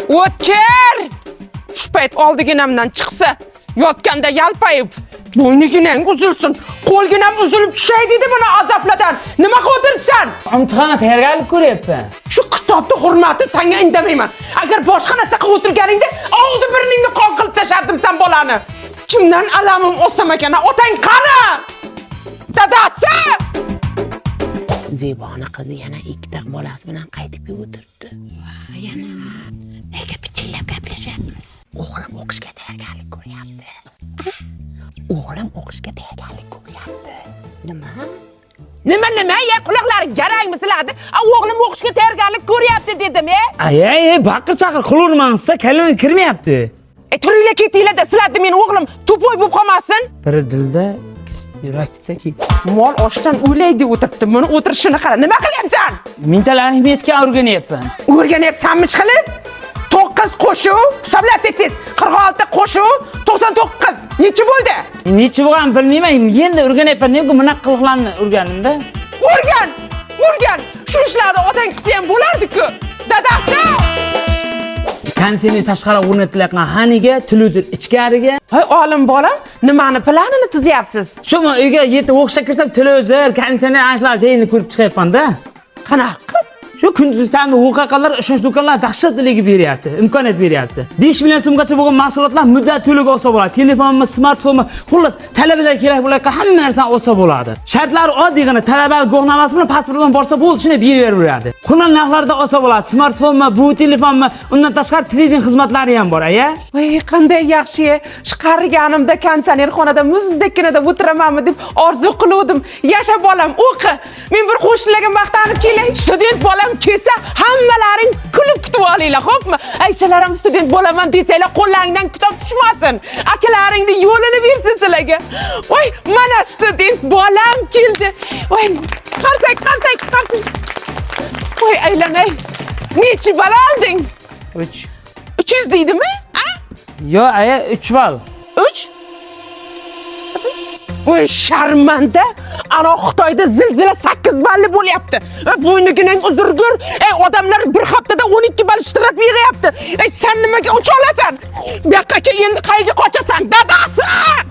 O'tkir! Shu payt oldiginamdan chiqsa, yotganda yalpayib, bo'yniginang uzilsin, qo'lginam uzilib tushay dedi buni azobladan. Nima qo'tiribsan? Imtihonga tayyorgarlik ko'ryapman. Shu kitobni hurmati senga indamayman. Agar boshqa narsa qilib o'tirganingda, og'zi burningni qon qilib tashardim sen bolani. Kimdan alamim o'sam ekan, otang qani? Dadasi! Zeboni qizi yana ikkita bolasi bilan qaytib o'tiribdi. Yana nega pichillab gaplashyapmiz? O'g'lim o'qishga tayyorgarlik ko'ryapti. O'g'lim o'qishga tayyorgarlik ko'ryapti. Nima? Nima? Ya quloqlaring jarangmi sizlarni? O'g'lim o'qishga tayyorgarlik ko'ryapti dedim, Ay, baqir-chaqir qilavermansa, kalon kirmayapti. Turinglar ketinglar-da, sizlarni meni o'g'lim to'poy bo'lib qolmasin. Biri dilda, yurakdagi. Mol ochdan o'laydi o'tiribdi. Buni o'tirishini qara. Nima qilyapsan? Mintalarini metga o'rganyapman. O'rganyapsanmi chiqilib? 9 qo'shuv, hisoblab tez-tez. 46 qo'shuv, 99. Necha bo'ldi? Necha bo'lgan bilmayman. Endi o'rganyapman. Nega bunaqa qilganlarni o'rgandim-da? O'rgan. Shu ishlarni otang qilsa ham bo'lardi-ku. Dadasi! Kansini tashqari o'rnatilgan haniga, televizor ichkariga. Hay olim bolam, nimani planini tuzyapsiz? Shumi uyga yetib o'qishga kirsam, televizor, kansini ashlar zeyni ko'rib chiqyapman-da. Qanaqa? Shu kunduz tanda o'qaqalar ishonch do'konlar dahshatligi beryapti, imkoniyat beryapti. 5 million so'mgacha bo'lgan mahsulotlar muddat to'liq olsa bo'ladi. Telefonmi, smartfonmi, xullas talabalar kerak bo'lgan hamma narsani olsa bo'ladi. Shartlari oddiygina talabalik guvohnomasi bilan pasportdan borsa bo'ldi, shuni beraveradi. Qullan narxlarda olsa bo'ladi. Smartfonmi, bu telefonmi, undan tashqari trading xizmatlari ham bor, aya. Voy, qanday yaxshi. Chiqarganimda konsertxonada muzdekkinada o'tiramanmi deb orzu qiluvdim. Yasha bolam, o'qi. Men bir qo'shnilarga maqtanib kelay. Student bolam kelsa, hammalaring kulib kutib olinglar, xo'pmi? Aysalar ham student bo'laman desanglar, qo'llaringdan kitob tushmasin. Akalaringni yo'lini bersin sizlarga. Voy, mana student bolam keldi. Voy, qarsak. Voy, aylanay. Nechi bal olding? 3. 300 deydimi? Yo, aya 3 bal. 3? Voy, sharmanda. Ana Xitoyda zilzila 8 balli bo'lyapti. Bo'yniginang uzurgur. Odamlar bir haftada 12 ball ishtirok yig'yapti. Sen nimaga ucha olasan? Bu yoqqa endi qayerga qochasan? Dadasi!